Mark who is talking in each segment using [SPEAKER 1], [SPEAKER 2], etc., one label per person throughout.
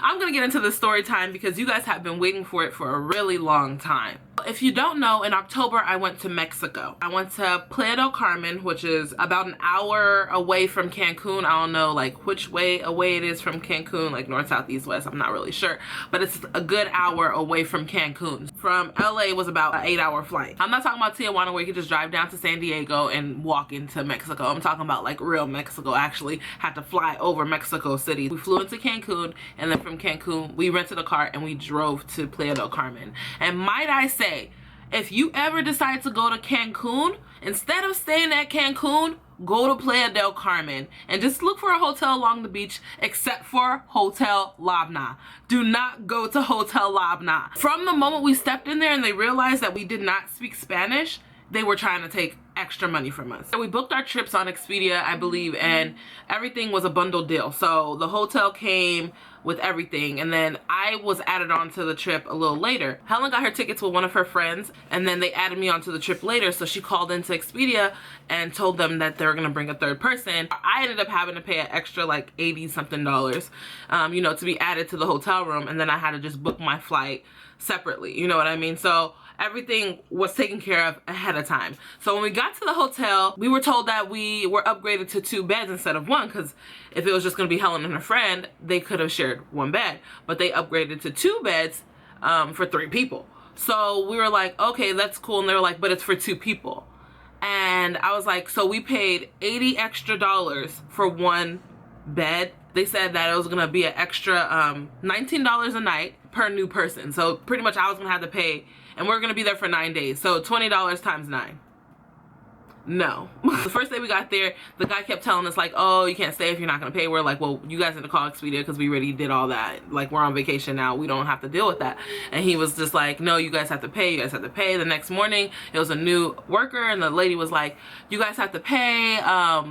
[SPEAKER 1] I'm gonna get into the story time because you guys have been waiting for it for a really long time. If you don't know, in October I went to Mexico. I went to Playa del Carmen, which is about an hour away from Cancun. I don't know like which way away it is from Cancun, like north, south, east, west, I'm not really sure, but it's a good hour away from Cancun. From LA was about an 8-hour flight. I'm not talking about Tijuana where you can just drive down to San Diego and walk into Mexico. I'm talking about like real Mexico. Actually had to fly over Mexico City. We flew into Cancun, and then from Cancun we rented a car and we drove to Playa del Carmen. And might I say, if you ever decide to go to Cancun, instead of staying at Cancun, go to Playa del Carmen and just look for a hotel along the beach, except for Hotel Labna. Do not go to Hotel Labna. From the moment we stepped in there and they realized that we did not speak Spanish, they were trying to take extra money from us. So we booked our trips on Expedia, I believe, and everything was a bundle deal. So the hotel came with everything, and then I was added onto the trip a little later. Helen got her tickets with one of her friends, and then they added me onto the trip later, so she called into Expedia and told them that they were gonna bring a third person. I ended up having to pay an extra like $80 something, you know, to be added to the hotel room, and then I had to just book my flight separately, you know what I mean? So everything was taken care of ahead of time. So when we got to the hotel, we were told that we were upgraded to 2 beds instead of 1, because if it was just gonna be Helen and her friend, they could have shared 1 bed, but they upgraded to 2 beds for 3 people. So we were like, okay, that's cool. And they were like, but it's for 2 people. And I was like, so we paid $80 extra for 1 bed. They said that it was gonna be an extra $19 a night per new person. So pretty much I was gonna have to pay, and we're gonna be there for 9 days. So $20 times 9. No. The first day we got there, the guy kept telling us like, oh, you can't stay if you're not gonna pay. We're like, well, you guys need to call Expedia because we already did all that. Like, we're on vacation now. We don't have to deal with that. And he was just like, no, you guys have to pay. You guys have to pay. The next morning, it was a new worker, and the lady was like, you guys have to pay.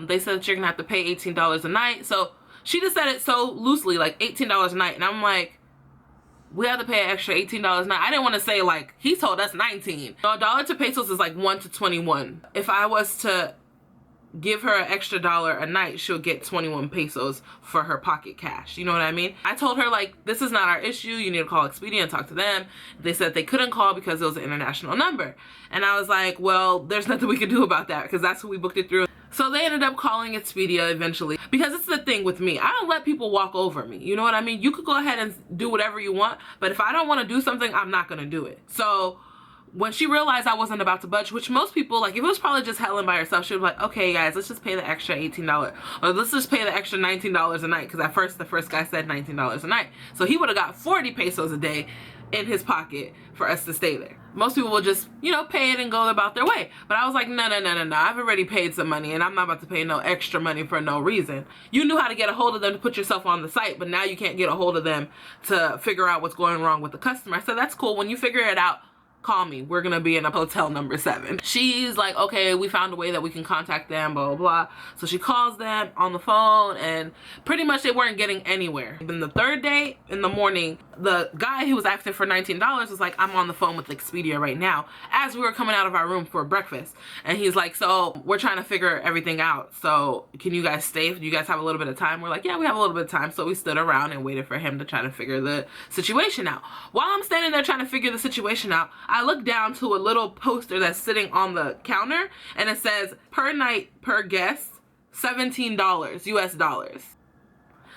[SPEAKER 1] They said that you're gonna have to pay $18 a night. So she just said it so loosely, like $18 a night. And I'm like, we have to pay an extra $18 a night. I didn't want to say like, he told us 19. So $1 to pesos is like 1 to 21. If I was to give her an extra $1 a night, she'll get 21 pesos for her pocket cash. You know what I mean? I told her like, this is not our issue. You need to call Expedia and talk to them. They said they couldn't call because it was an international number. And I was like, well, there's nothing we can do about that because that's who we booked it through. So they ended up calling Expedia eventually, because it's the thing with me. I don't let people walk over me. You know what I mean? You could go ahead and do whatever you want, but if I don't want to do something, I'm not going to do it. So when she realized I wasn't about to budge, which most people, like if it was probably just Helen by herself, she would be like, okay guys, let's just pay the extra $18, or let's just pay the extra $19 a night, because at first the first guy said $19 a night. So he would have got 40 pesos a day in his pocket for us to stay there. Most people will just, you know, pay it and go about their way. But I was like, no. I've already paid some money and I'm not about to pay no extra money for no reason. You knew how to get a hold of them to put yourself on the site, but now you can't get a hold of them to figure out what's going wrong with the customer. I said, that's cool. When you figure it out, call me. We're gonna be in a hotel number 7. She's like, okay, we found a way that we can contact them, blah, blah, blah. So she calls them on the phone, and pretty much they weren't getting anywhere. Then the 3rd day in the morning, the guy who was asking for $19 was like, I'm on the phone with Expedia right now, as we were coming out of our room for breakfast. And he's like, so we're trying to figure everything out. So can you guys stay? Do you guys have a little bit of time? We're like, yeah, we have a little bit of time. So we stood around and waited for him to try to figure the situation out. While I'm standing there trying to figure the situation out, I look down to a little poster that's sitting on the counter, and it says per night per guest $17 US dollars.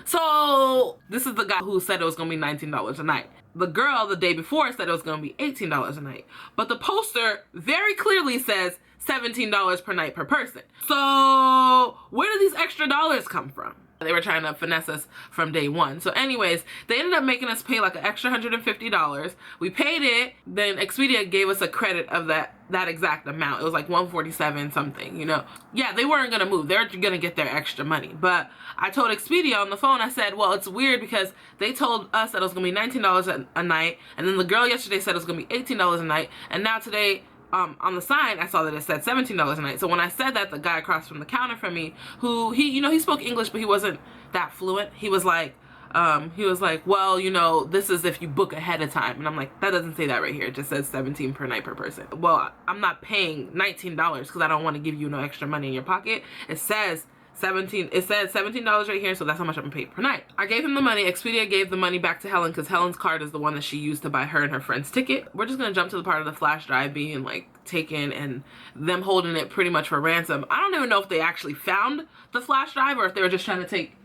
[SPEAKER 1] So this is the guy who said it was gonna be $19 a night. The girl the day before said it was gonna be $18 a night, but the poster very clearly says $17 per night per person. So where do these extra dollars come from? They were trying to finesse us from day one. So anyways, they ended up making us pay like an extra $150. We paid it. Then Expedia gave us a credit of that exact amount. It was like 147 something, you know. Yeah, they weren't gonna move. They're gonna get their extra money. But I told Expedia on the phone, I said, well, it's weird because they told us that it was gonna be $19 a night. And then the girl yesterday said it was gonna be $18 a night. And now today, on the sign, I saw that it said $17 a night. So when I said that, the guy across from the counter from me, who he spoke English, but he wasn't that fluent. He was like, well, you know, this is if you book ahead of time. And I'm like, that doesn't say that right here. It just says 17 per night per person. Well, I'm not paying $19 because I don't want to give you no extra money in your pocket. It says It said $17 right here, so that's how much I'm gonna pay per night. I gave him the money. Expedia gave the money back to Helen because Helen's card is the one that she used to buy her and her friend's ticket. We're just gonna jump to the part of the flash drive being like taken and them holding it pretty much for ransom. I don't even know if they actually found the flash drive or if they were just trying to take,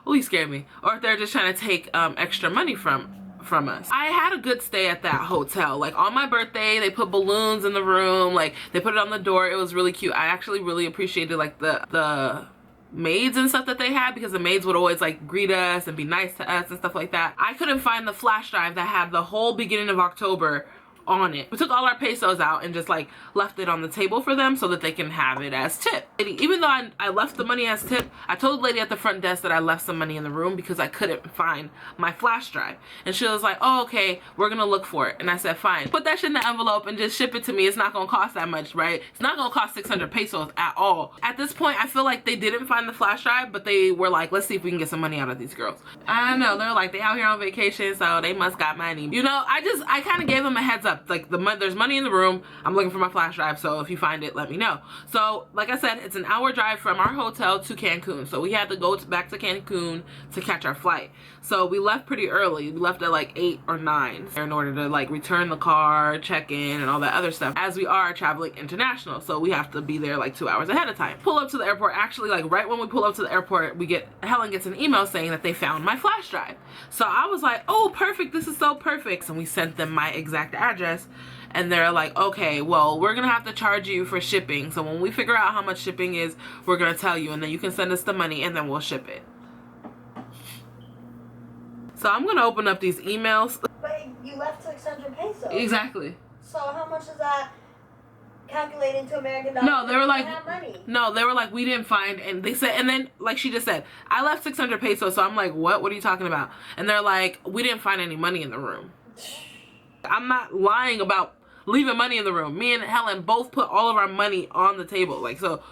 [SPEAKER 1] oh, he scared me, or if they're just trying to take extra money from us. I had a good stay at that hotel. Like on my birthday, they put balloons in the room, like they put it on the door. It was really cute. I actually really appreciated like the maids and stuff that they had, because the maids would always like greet us and be nice to us and stuff like that. I couldn't find the flash drive that had the whole beginning of October on it. We took all our pesos out and just like left it on the table for them so that they can have it as tip. Even though I left the money as tip, I told the lady at the front desk that I left some money in the room because I couldn't find my flash drive. And she was like, oh, okay, we're gonna look for it. And I said, fine, put that shit in the envelope and just ship it to me. It's not gonna cost that much, right? It's not gonna cost 600 pesos at all. At this point, I feel like they didn't find the flash drive, but they were like, let's see if we can get some money out of these girls. I don't know, they're like, they out here on vacation, so they must got money. You know, I kind of gave them a heads up. Like there's money in the room. I'm looking for my flash drive, so if you find it, let me know. So like I said, it's an hour drive from our hotel to Cancun. So we had to go back to Cancun to catch our flight. So we left pretty early. We left at like 8 or 9 in order to like return the car, check in, and all that other stuff, as we are traveling international. So we have to be there like 2 hours ahead of time. Pull up to the airport. Actually, like right when we pull up to the airport, Helen gets an email saying that they found my flash drive. So I was like, oh, perfect. This is so perfect. And we sent them my exact address. And they're like, okay, well, we're gonna have to charge you for shipping. So when we figure out how much shipping is, we're gonna tell you, and then you can send us the money and then we'll ship it. So I'm gonna open up these emails.
[SPEAKER 2] But you left 600 pesos.
[SPEAKER 1] Exactly.
[SPEAKER 2] So how much is that calculated into American dollars?
[SPEAKER 1] No, they were like,
[SPEAKER 2] money.
[SPEAKER 1] no, they were like, we didn't find, and they said, and then like she just said, I left 600 pesos. So I'm like, what are you talking about? And they're like, we didn't find any money in the room. I'm not lying about leaving money in the room. Me and Helen both put all of our money on the table. Like, so,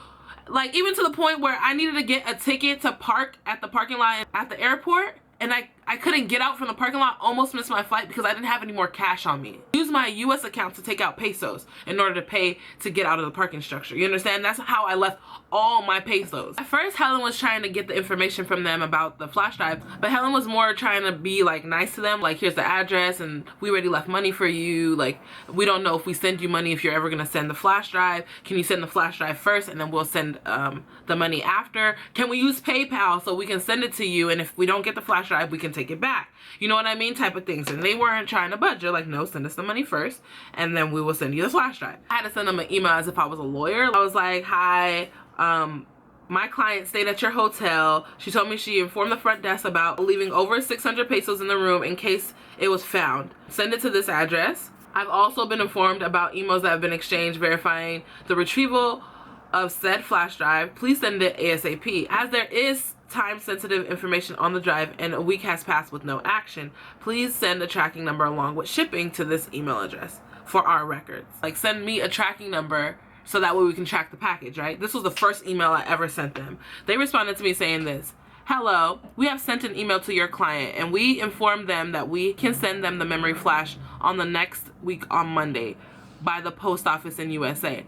[SPEAKER 1] like, even to the point where I needed to get a ticket to park at the parking lot at the airport, and I couldn't get out from the parking lot, almost missed my flight because I didn't have any more cash on me. Use my US account to take out pesos in order to pay to get out of the parking structure. You understand? That's how I left all my pesos. At first, Helen was trying to get the information from them about the flash drive, but Helen was more trying to be like nice to them. Like, here's the address and we already left money for you. Like, we don't know if we send you money if you're ever gonna send the flash drive. Can you send the flash drive first and then we'll send the money after? Can we use PayPal so we can send it to you, and if we don't get the flash drive, we can take it back? You know what I mean? Type of things. And they weren't trying to budge. They're like, no, send us the money first and then we will send you the flash drive. I had to send them an email as if I was a lawyer. I was like, hi, my client stayed at your hotel. She told me she informed the front desk about leaving over 600 pesos in the room in case it was found. Send it to this address. I've also been informed about emails that have been exchanged verifying the retrieval of said flash drive. Please send it ASAP. As there is time-sensitive information on the drive and a week has passed with no action, please send a tracking number along with shipping to this email address for our records. Like, send me a tracking number so that way we can track the package, right? This was the first email I ever sent them. They responded to me saying this: hello, we have sent an email to your client and we informed them that we can send them the memory flash on the next week on Monday by the post office in USA.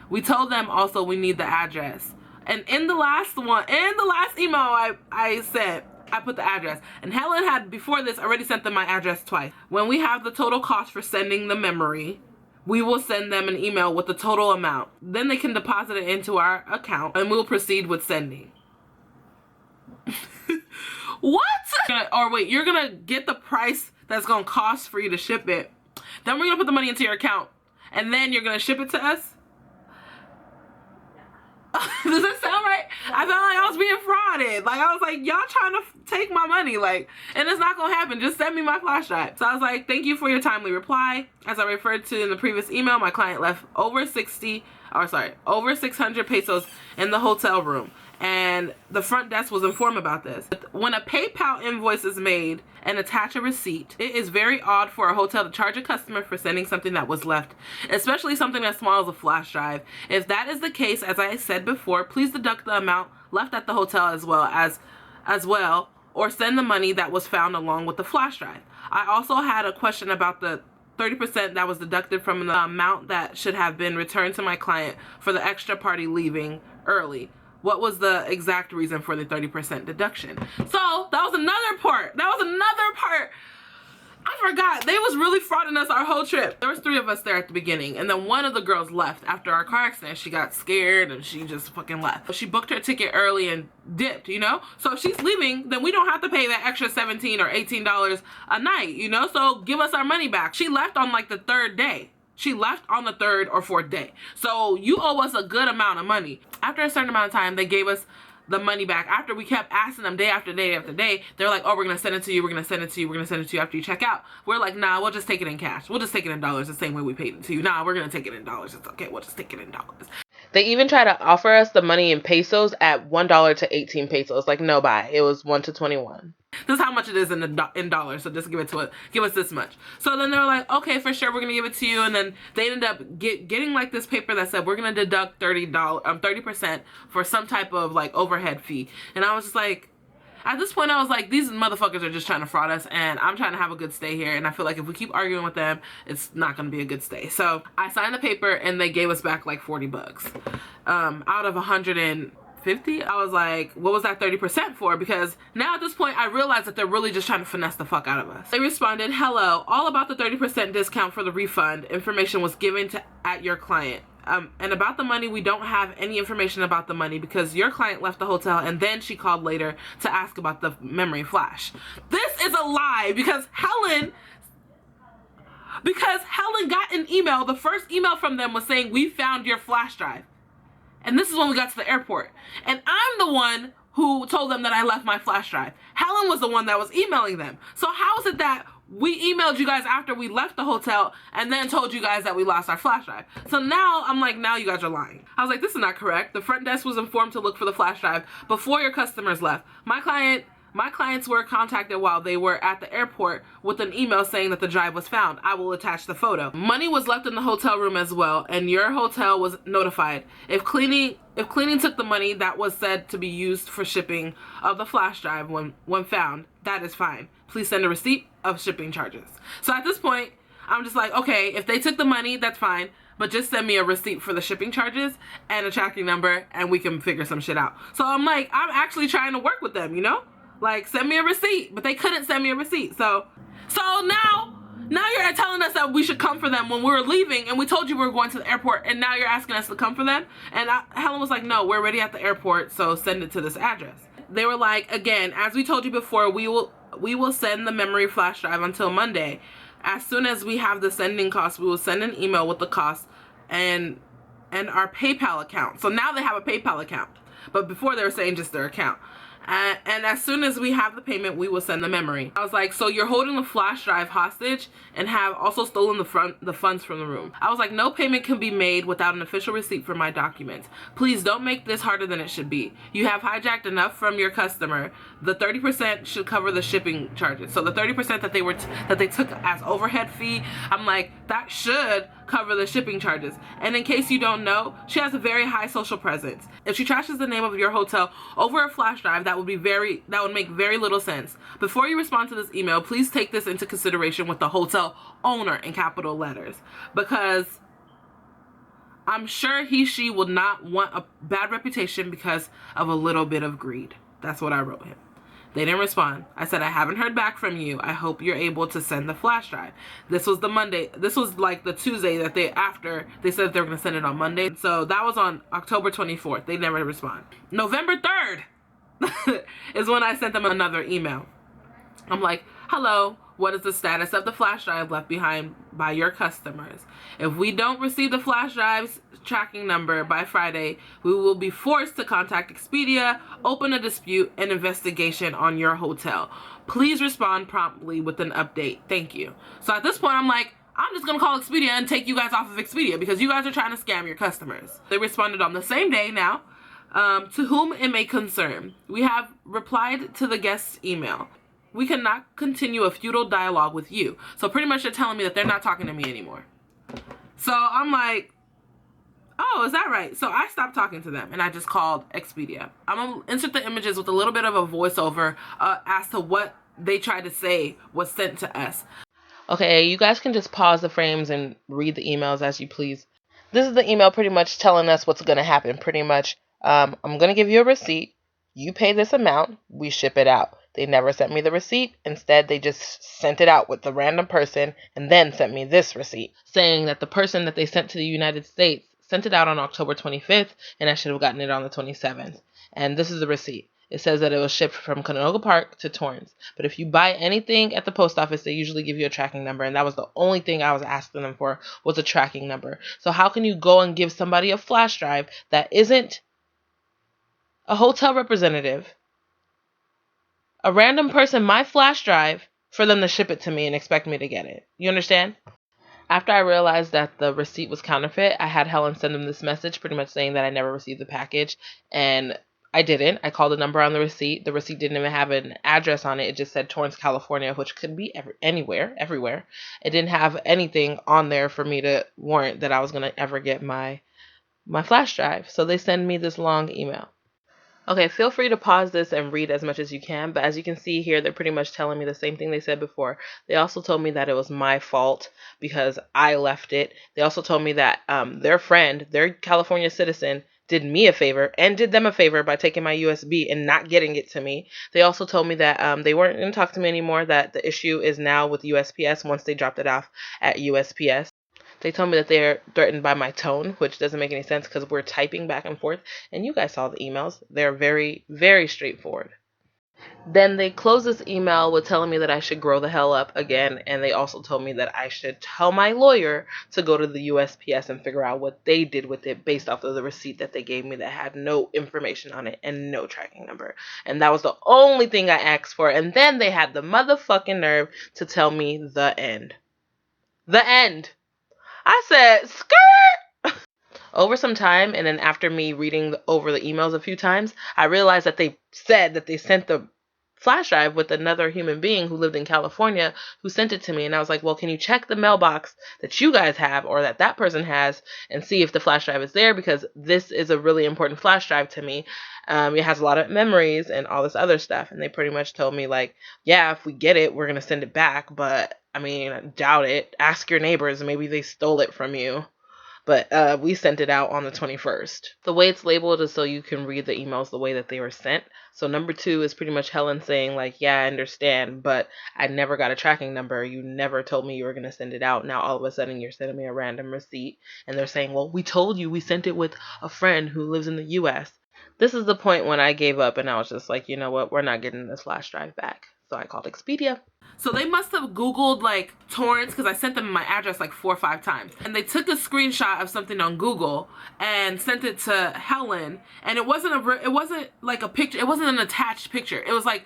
[SPEAKER 1] We told them also we need the address. And in the last email I sent, I put the address. And Helen had, before this, already sent them my address twice. When we have the total cost for sending the memory, we will send them an email with the total amount. Then they can deposit it into our account and we'll proceed with sending. What? Or wait, you're gonna get the price that's gonna cost for you to ship it. Then we're gonna put the money into your account and then you're gonna ship it to us? Does that sound right? I felt like I was being frauded. Like, I was like, y'all trying to take my money, like, and it's not gonna happen. Just send me my flash drive. So I was like, thank you for your timely reply. As I referred to in the previous email, my client left over 600 pesos in the hotel room, and the front desk was informed about this. When a PayPal invoice is made and attach a receipt, it is very odd for a hotel to charge a customer for sending something that was left, especially something as small as a flash drive. If that is the case, as I said before, please deduct the amount left at the hotel as well, or send the money that was found along with the flash drive. I also had a question about the 30% that was deducted from the amount that should have been returned to my client for the extra party leaving early. what was the exact reason for the 30% deduction. So that was another part. I forgot. They was really frauding us our whole trip. There was 3 of us there at the beginning, and then one of the girls left after our car accident. She got scared and she just fucking left. She booked her ticket early and dipped, you know? So if she's leaving, then we don't have to pay that extra $17 or $18 a night, you know? So give us our money back. She left on like the 3rd day. She left on the 3rd or 4th day. So you owe us a good amount of money. After a certain amount of time, they gave us the money back. After we kept asking them day after day after day, they're like, oh, we're gonna send it to you, we're gonna send it to you, we're gonna send it to you after you check out. We're like, nah, we'll just take it in cash. We'll just take it in dollars the same way we paid it to you. Nah, we're gonna take it in dollars. It's okay, we'll just take it in dollars. They even try to offer us the money in pesos at $1 to 18 pesos. Like, no, bye. It was 1 to 21. This is how much it is in dollars, so just give us this much. So then they were like, okay, for sure, we're gonna give it to you. And then they ended up getting like this paper that said we're gonna deduct 30% for some type of like overhead fee. And I was just like, at this point, I was like, these motherfuckers are just trying to fraud us, and I'm trying to have a good stay here, and I feel like if we keep arguing with them, it's not going to be a good stay. So I signed the paper, and they gave us back like 40 bucks out of 150. I was like, what was that 30% for? Because now at this point, I realized that they're really just trying to finesse the fuck out of us. They responded, hello, all about the 30% discount for the refund. Information was given at your client. And about the money, we don't have any information about the money because your client left the hotel and then she called later to ask about the memory flash. This is a lie because Helen got an email. The first email from them was saying, we found your flash drive. And this is when we got to the airport. And I'm the one who told them that I left my flash drive. Helen was the one that was emailing them. So how is it that we emailed you guys after we left the hotel and then told you guys that we lost our flash drive? So now I'm like, now you guys are lying. I was like, this is not correct. The front desk was informed to look for the flash drive before your customers left. My clients were contacted while they were at the airport with an email saying that the drive was found. I will attach the photo. Money was left in the hotel room as well, and your hotel was notified. If cleaning took the money that was said to be used for shipping of the flash drive when found, that is fine. Please send a receipt of shipping charges. So at this point, I'm just like, okay, if they took the money, that's fine, but just send me a receipt for the shipping charges and a tracking number and we can figure some shit out. So I'm like, I'm actually trying to work with them, you know? Like, send me a receipt, but they couldn't send me a receipt. So now you're telling us that we should come for them when we were leaving, and we told you we were going to the airport, and now you're asking us to come for them? And Helen was like, no, we're already at the airport, so send it to this address. They were like, again, as we told you before, we will send the memory flash drive until Monday. As soon as we have the sending cost, we will send an email with the cost and our PayPal account. So now they have a PayPal account, but before they were saying just their account. And as soon as we have the payment, we will send the memory. I was like, so you're holding the flash drive hostage and have also stolen the funds from the room. I was like, no payment can be made without an official receipt for my documents. Please don't make this harder than it should be. You have hijacked enough from your customer. The 30% should cover the shipping charges. So the 30% that they took as overhead fee, I'm like, that should cover the shipping charges. And in case you don't know, she has a very high social presence. If she trashes the name of your hotel over a flash drive, that would make very little sense. Before you respond to this email, please take this into consideration with the hotel owner in capital letters, because I'm sure she will not want a bad reputation because of a little bit of greed. That's what I wrote him. They didn't respond. I said, I haven't heard back from you. I hope you're able to send the flash drive. This was the Monday. This was like the Tuesday that after they said they were going to send it on Monday. So that was on October 24th. They never respond. November 3rd is when I sent them another email. I'm like, hello, what is the status of the flash drive left behind by your customers? If we don't receive the flash drive's tracking number by Friday, we will be forced to contact Expedia, open a dispute and investigation on your hotel. Please respond promptly with an update. Thank you. So at this point, I'm like, I'm just gonna call Expedia and take you guys off of Expedia because you guys are trying to scam your customers. They responded on the same day now. To whom it may concern, we have replied to the guest's email. We cannot continue a futile dialogue with you. So pretty much they're telling me that they're not talking to me anymore. So I'm like, oh, is that right? So I stopped talking to them and I just called Expedia. I'm gonna insert the images with a little bit of a voiceover as to what they tried to say was sent to us. Okay, you guys can just pause the frames and read the emails as you please. This is the email pretty much telling us what's gonna happen. Pretty much, I'm going to give you a receipt. You pay this amount. We ship it out. They never sent me the receipt. Instead, they just sent it out with the random person and then sent me this receipt saying that the person that they sent to the United States sent it out on October 25th and I should have gotten it on the 27th. And this is the receipt. It says that it was shipped from Canoga Park to Torrance. But if you buy anything at the post office, they usually give you a tracking number. And that was the only thing I was asking them for, was a tracking number. So how can you go and give somebody a flash drive that isn't a hotel representative, a random person, my flash drive, for them to ship it to me and expect me to get it? You understand? After I realized that the receipt was counterfeit, I had Helen send them this message pretty much saying that I never received the package, and I didn't. I called the number on the receipt. The receipt didn't even have an address on it. It just said Torrance, California, which could be anywhere. It didn't have anything on there for me to warrant that I was going to ever get my flash drive. So they send me this long email. Okay, feel free to pause this and read as much as you can, but as you can see here, they're pretty much telling me the same thing they said before. They also told me that it was my fault because I left it. They also told me that their friend, their California citizen, did me a favor and did them a favor by taking my USB and not getting it to me. They also told me that they weren't going to talk to me anymore, that the issue is now with USPS once they dropped it off at USPS. They told me that they're threatened by my tone, which doesn't make any sense because we're typing back and forth. And you guys saw the emails. They're very, very straightforward. Then they closed this email with telling me that I should grow the hell up again. And they also told me that I should tell my lawyer to go to the USPS and figure out what they did with it based off of the receipt that they gave me that had no information on it and no tracking number. And that was the only thing I asked for. And then they had the motherfucking nerve to tell me the end. The end. I said, skirt! Over some time, and then after me reading over the emails a few times, I realized that they said that they sent the flash drive with another human being who lived in California who sent it to me. And I was like, well, can you check the mailbox that you guys have or that person has and see if the flash drive is there? Because this is a really important flash drive to me. It has a lot of memories and all this other stuff. And they pretty much told me, like, yeah, if we get it, we're going to send it back. But I mean, I doubt it. Ask your neighbors. Maybe they stole it from you. But we sent it out on the 21st. The way it's labeled is so you can read the emails the way that they were sent. So number 2 is pretty much Helen saying, like, yeah, I understand, but I never got a tracking number. You never told me you were going to send it out. Now all of a sudden you're sending me a random receipt. And they're saying, well, we told you we sent it with a friend who lives in the U.S. This is the point when I gave up and I was just like, you know what? We're not getting this flash drive back. So I called Expedia. So they must have Googled like Torrance because I sent them my address like 4 or 5 times. And they took a screenshot of something on Google and sent it to Helen. And it wasn't like a picture. It wasn't an attached picture. It was like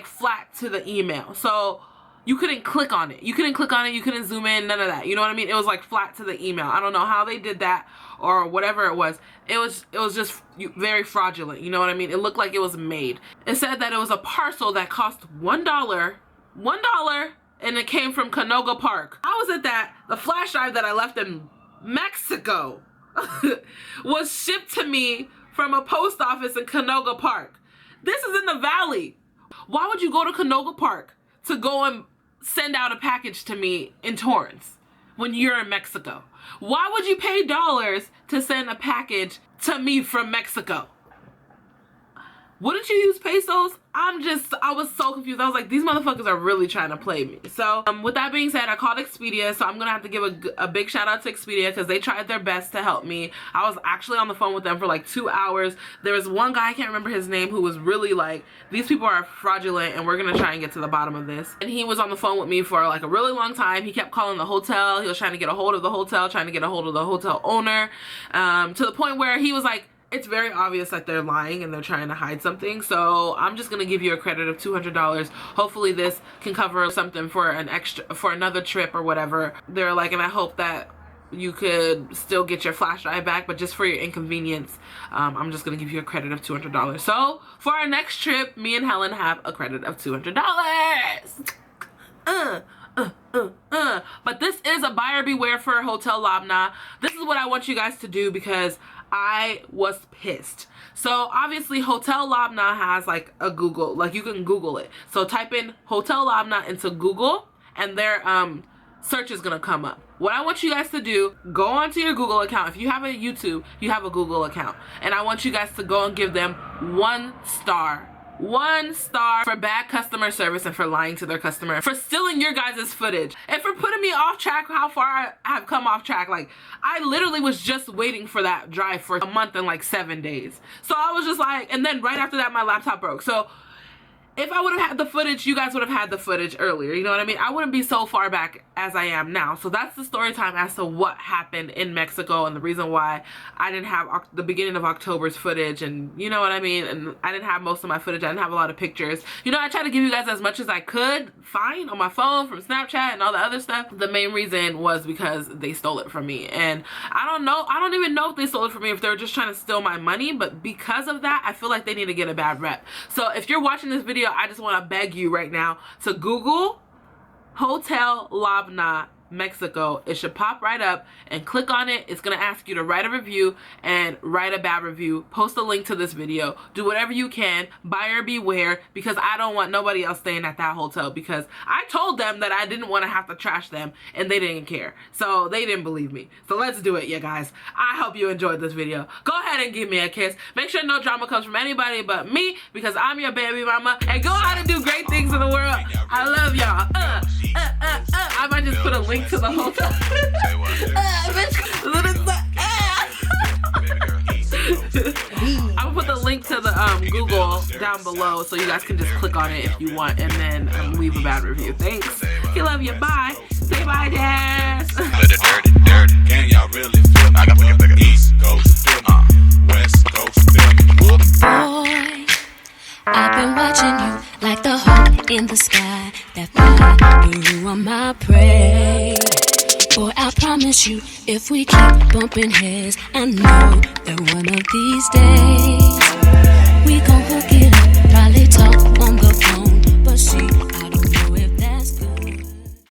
[SPEAKER 1] flat to the email. So you couldn't click on it. You couldn't zoom in, none of that. You know what I mean? It was like flat to the email. I don't know how they did that or whatever it was. It was just very fraudulent. You know what I mean? It looked like it was made. It said that it was a parcel that cost $1, and it came from Canoga Park. I was at that. The flash drive that I left in Mexico was shipped to me from a post office in Canoga Park. This is in the valley. Why would you go to Canoga Park to go and send out a package to me in Torrance when you're in Mexico? Why would you pay dollars to send a package to me from Mexico? Wouldn't you use pesos? I was so confused. I was like, these motherfuckers are really trying to play me. So with that being said, I called Expedia. So I'm going to have to give a big shout out to Expedia because they tried their best to help me. I was actually on the phone with them for like 2 hours. There was one guy, I can't remember his name, who was really like, these people are fraudulent and we're going to try and get to the bottom of this. And he was on the phone with me for like a really long time. He kept calling the hotel. He was trying to get a hold of the hotel, trying to get a hold of the hotel owner, to the point where he was like, it's very obvious that they're lying and they're trying to hide something. So I'm just going to give you a credit of $200. Hopefully this can cover something for another trip or whatever. They're like, and I hope that you could still get your flash drive back, but just for your inconvenience, I'm just going to give you a credit of $200. So for our next trip, me and Helen have a credit of $200. But this is a buyer beware for Hotel Labna. This is what I want you guys to do because I was pissed. So obviously Hotel Labna has like a Google, like you can Google it. So type in Hotel Labna into Google and their search is gonna come up. What I want you guys to do, go onto your Google account. If you have a YouTube, you have a Google account. And I want you guys to go and give them 1 star. 1 star for bad customer service and for lying to their customer, for stealing your guys' footage, and for putting me off track how far I have come off track. Like, I literally was just waiting for that drive for a month and like 7 days. So I was just like, and then right after that, my laptop broke. So if I would have had the footage, you guys would have had the footage earlier. You know what I mean? I wouldn't be so far back as I am now. So that's the story time as to what happened in Mexico and the reason why I didn't have the beginning of October's footage, and you know what I mean? And I didn't have most of my footage. I didn't have a lot of pictures. You know, I tried to give you guys as much as I could find on my phone from Snapchat and all the other stuff. The main reason was because they stole it from me. And I don't know, I don't even know if they stole it from me, if they were just trying to steal my money, but because of that, I feel like they need to get a bad rep. So if you're watching this video, I just want to beg you right now to Google Hotel Labna Mexico. It should pop right up, and click on it. It's gonna ask you to write a review and write a bad review. Post a link to this video. Do whatever you can. Buyer beware, because I don't want nobody else staying at that hotel, because I told them that I didn't want to have to trash them and they didn't care. So they didn't believe me. So let's do it, you guys. I hope you enjoyed this video. Go ahead and give me a kiss. Make sure no drama comes from anybody but me, because I'm your baby mama, and go out and do great things in the world. I love y'all. I might just put a link to the hotel. I'm gonna put the link to the Google down below, so you guys can just click on it if you want, and then leave a bad review. Thanks. I love you. Bye. Say bye, Dad.
[SPEAKER 3] Can y'all really feel me? I got the East Coast, West Coast,
[SPEAKER 4] boy, I've been watching you like the hope in the sky that fly. You are my prey. Boy, I promise you, if we keep bumping heads, I know that one of these days we gon' hook it up, probably talk on the phone, but see